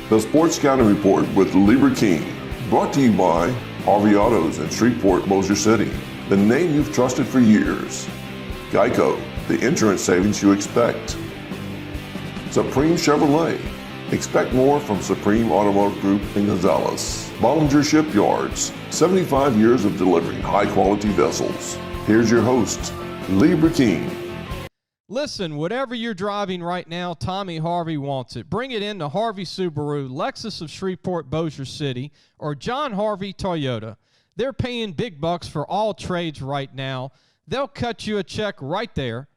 The Sports Scouting Report with Lieber King, brought to you by Harvey Autos in Shreveport, Bossier City, the name you've trusted for years. Geico, the insurance savings you expect. Supreme Chevrolet, expect more from Supreme Automotive Group in Gonzales. Bollinger Shipyards, 75 years of delivering high-quality vessels. Here's your host, Lieber King. Listen, whatever you're driving right now, Tommy Harvey wants it. Bring it in to Harvey Subaru, Lexus of Shreveport, Bossier City, or John Harvey Toyota. They're paying big bucks for all trades right now. They'll cut you a check right there.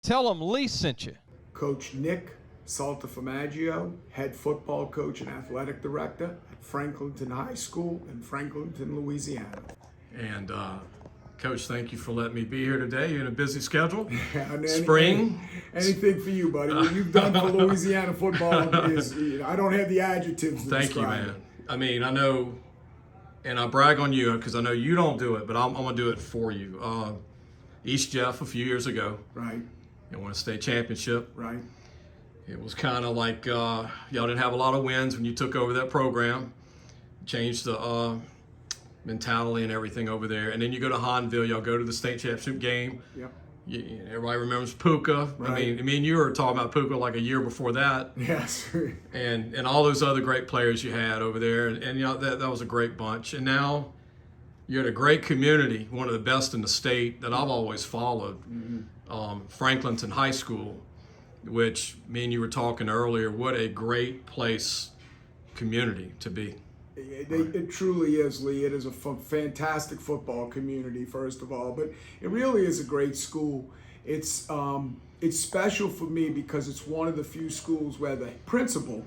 Tell them Lee sent you. Coach Nick Saltaformaggio, head football coach and athletic director at Franklinton High School in Franklinton, Louisiana. And Coach, thank you for letting me be here today. You're in a busy schedule. Spring. Anything for you, buddy. What you've done for Louisiana football is, I don't have the adjectives to Thank you, describe man. it. I mean, I know, and I brag on you because I know you don't do it, but I'm going to do it for you. East Jeff a few years ago. Right. You won a state championship. Right. It was kind of like y'all didn't have a lot of wins when you took over that program. Changed the mentality and everything over there. And then you go to Hahnville, y'all go to the state championship game. Yep. Everybody remembers Puka. Right. I mean, you were talking about Puka like a year before that. Yes. and all those other great players you had over there. And you know, that was a great bunch. And now you're at a great community, one of the best in the state that I've always followed, Franklinton High School, which me and you were talking earlier, what a great place, community to be. It truly is, Lee. It is a fantastic football community, first of all, but it really is a great school. It's special for me because it's one of the few schools where the principal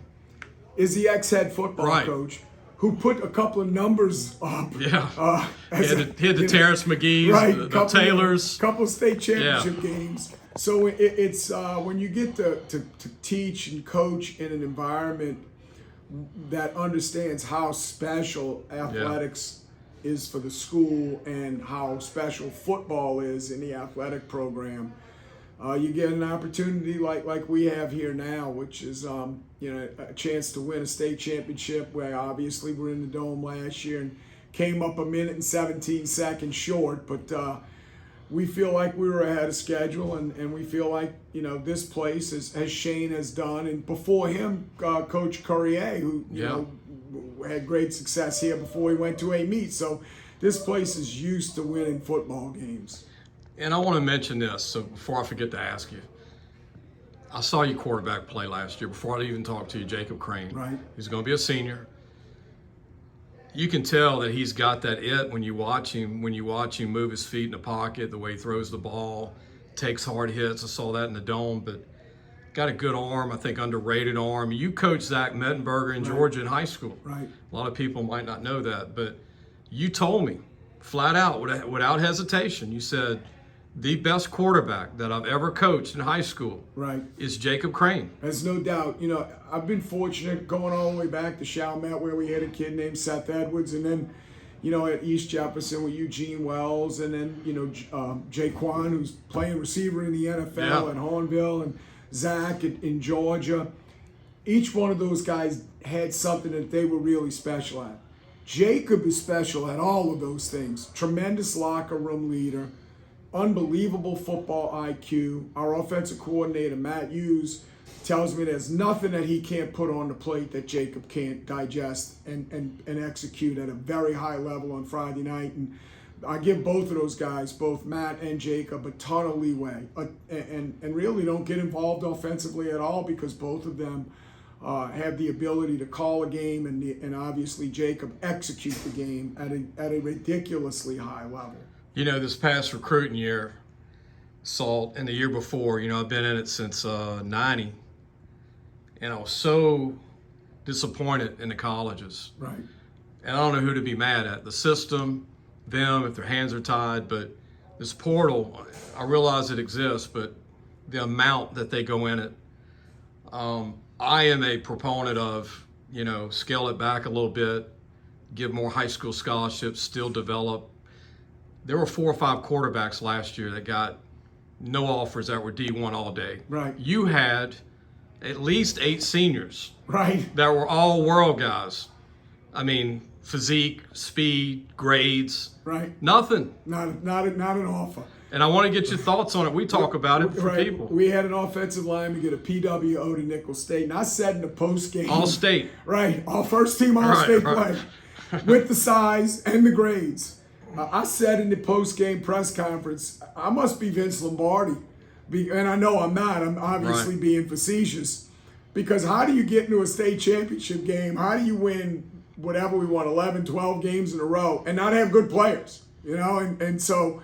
is the ex-head football coach who put a couple of numbers up. Yeah. He had the Terrence McGee's, the Taylors. Couple state championship games. So it's when you get to teach and coach in an environment that understands how special athletics is for the school and how special football is in the athletic program, you get an opportunity like we have here now, which is a chance to win a state championship, where obviously we're in the Dome last year and came up 1 minute and 17 seconds short, but we feel like we were ahead of schedule, and we feel like, this place, as Shane has done, and before him, Coach Courier, who had great success here before he went to a meet. So this place is used to winning football games. And I want to mention this, so before I forget to ask you, I saw you quarterback play last year before I even talked to you, Jacob Crane. Right. He's going to be a senior. You can tell that he's got that it when you watch him move his feet in the pocket, the way he throws the ball, takes hard hits. I saw that in the Dome, but got a good arm, I think underrated arm. You coached Zach Mettenberger in Georgia in high school. Right. A lot of people might not know that, but you told me flat out, without hesitation, you said, the best quarterback that I've ever coached in high school is Jacob Crane. There's no doubt. I've been fortunate going all the way back to Chalmette, where we had a kid named Seth Edwards, and then, at East Jefferson with Eugene Wells, and then, Jaquan, who's playing receiver in the NFL at Hornville, and Zach in Georgia. Each one of those guys had something that they were really special at. Jacob is special at all of those things. Tremendous locker room leader. Unbelievable football IQ. Our offensive coordinator, Matt Hughes, tells me there's nothing that he can't put on the plate that Jacob can't digest and execute at a very high level on Friday night. And I give both of those guys, both Matt and Jacob, a ton of leeway and really don't get involved offensively at all, because both of them have the ability to call a game and obviously Jacob execute the game at a ridiculously high level. This past recruiting year, Salt, and the year before, I've been in it since 90, and I was so disappointed in the colleges. Right. And I don't know who to be mad at, the system, them, if their hands are tied, but this portal, I realize it exists, but the amount that they go in it, I am a proponent of, scale it back a little bit, give more high school scholarships, still develop. There were 4 or 5 quarterbacks last year that got no offers that were D1 all day. Right. You had at least 8 seniors Right. that were all world guys. I mean, physique, speed, grades, Right. nothing. Not an offer. And I want to get your thoughts on it. We talk about it for Right. people. We had an offensive lineman get a PWO to Nickel State, and I said in the post game, All state. right, our first team all Right, state right. play, with the size and the grades. I said in the post game press conference, I must be Vince Lombardi, and I know I'm not. I'm obviously Right. being facetious, because how do you get into a state championship game? How do you win whatever we won, 11, 12 games in a row, and not have good players? You know, and so.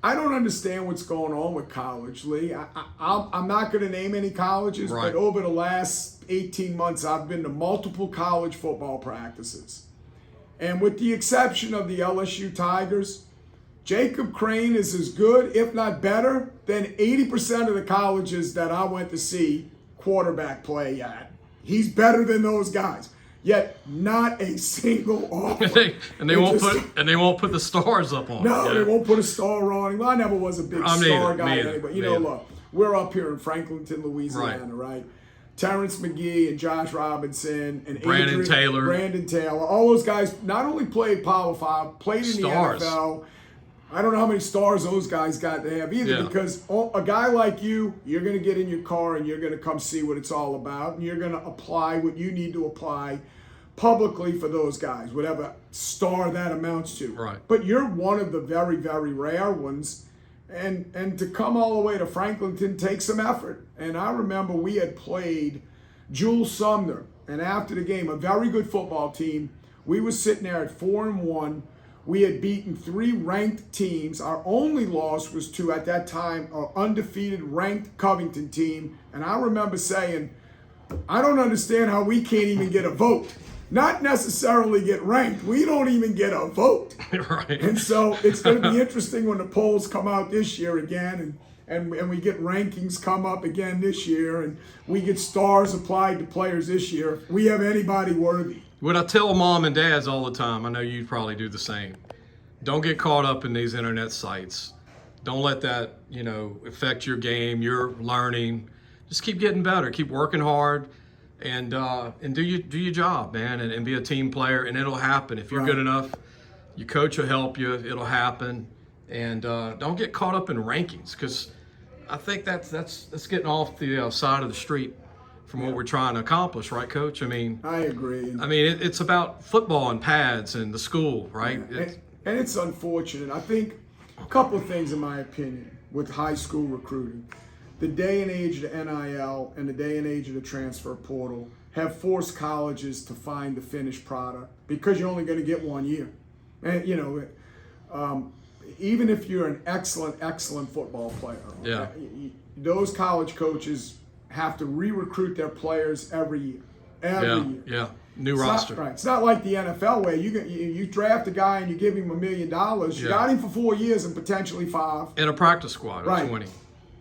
I don't understand what's going on with college, Lee. I'm not going to name any colleges, Right. but over the last 18 months, I've been to multiple college football practices. And with the exception of the LSU Tigers, Jacob Crane is as good, if not better, than 80% of the colleges that I went to see quarterback play at. He's better than those guys. Yet not a single offer. and they won't put the stars up on No, it. they won't put a star on him. I never was a big I'm star neither, guy me either, anyway. me You know, either. look, we're up here in Franklinton, Louisiana, right? Terrence McGee and Josh Robinson and Brandon Taylor. All those guys not only played Power 5, played in Stars. the NFL. I don't know how many stars those guys got to have either, Yeah. because a guy like you're going to get in your car and you're going to come see what it's all about, and you're going to apply what you need to apply publicly for those guys, whatever star that amounts to. Right. But you're one of the very, very rare ones, and to come all the way to Franklinton takes some effort. And I remember we had played Jules Sumner, and after the game, a very good football team. We were sitting there at 4-1. We had beaten 3 ranked teams. Our only loss was to, at that time, an undefeated ranked Covington team. And I remember saying, I don't understand how we can't even get a vote. Not necessarily get ranked. We don't even get a vote. Right. And so it's going to be interesting when the polls come out this year again, and we get rankings come up again this year, and we get stars applied to players this year. If we have anybody worthy. What I tell mom and dads all the time, I know you probably do the same. Don't get caught up in these internet sites. Don't let that, affect your game, your learning. Just keep getting better. Keep working hard, and do your job, man, and be a team player, and it'll happen. If you're good enough, your coach will help you. It'll happen, and don't get caught up in rankings, because I think that's getting off the side of the street from what we're trying to accomplish, right, Coach? I mean, I agree. It's about football and pads and the school, right? And it's unfortunate. I think a couple of things, in my opinion, with high school recruiting. The day and age of the NIL and the day and age of the transfer portal have forced colleges to find the finished product, because you're only going to get 1 year. And, even if you're an excellent football player, those college coaches have to re-recruit their players every year. Every year. Yeah, new roster. Right. It's not like the NFL where you draft a guy and you give him $1 million. You got him for 4 years and potentially 5. In a practice squad, Right. 20.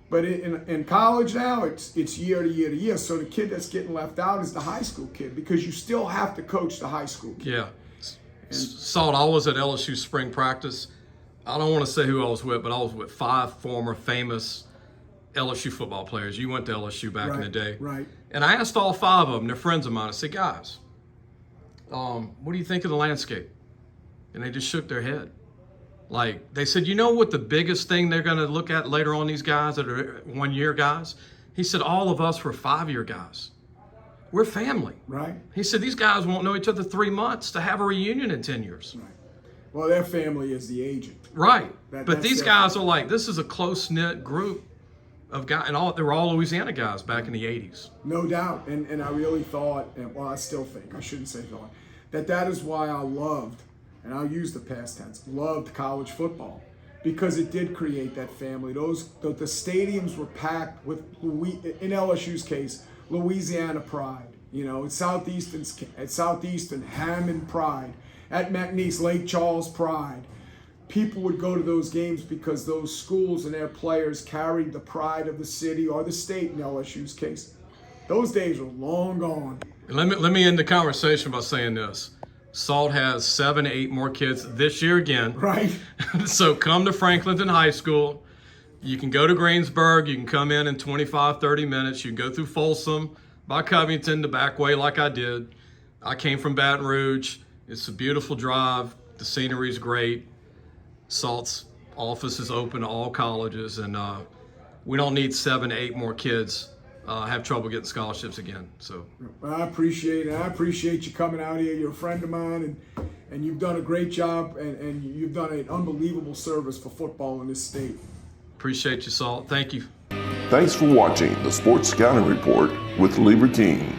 But in college now, it's year to year to year. So the kid that's getting left out is the high school kid, because you still have to coach the high school kid. Yeah. Salt, I was at LSU spring practice. I don't want to say who I was with, but I was with 5 former famous LSU football players. You went to LSU back in the day. Right. And I asked all 5 of them, they're friends of mine. I said, guys, what do you think of the landscape? And they just shook their head. Like, they said, you know what the biggest thing they're going to look at later on, these guys that are 1-year guys? He said, all of us were 5-year guys. We're family. Right. He said, these guys won't know each other 3 months to have a reunion in 10 years. Right. Well, their family is the agent. Right. That's But these their guys family. are like, this is a close-knit group of guys, and they were all Louisiana guys back in the 80s. No doubt. And I really thought, and well, I still think, I shouldn't say thought, that is why I loved, and I'll use the past tense, loved college football, because it did create that family. The stadiums were packed with, in LSU's case, Louisiana pride. At Southeastern, Hammond pride. At McNeese, Lake Charles pride. People would go to those games because those schools and their players carried the pride of the city or the state, in LSU's case. Those days are long gone. And let me end the conversation by saying this. Salt has 7 to 8 more kids this year again. Right. So come to Franklinton High School. You can go to Greensburg. You can come in 25, 30 minutes. You can go through Folsom, by Covington the back way like I did. I came from Baton Rouge. It's a beautiful drive. The scenery's great. SALT's office is open to all colleges, and we don't need 7 to 8 more kids have trouble getting scholarships again. So I appreciate it. I appreciate you coming out here. You're a friend of mine, and you've done a great job, and you've done an unbelievable service for football in this state. Appreciate you, Salt. Thank you. Thanks for watching the Sports Scouting Report with Lieber King.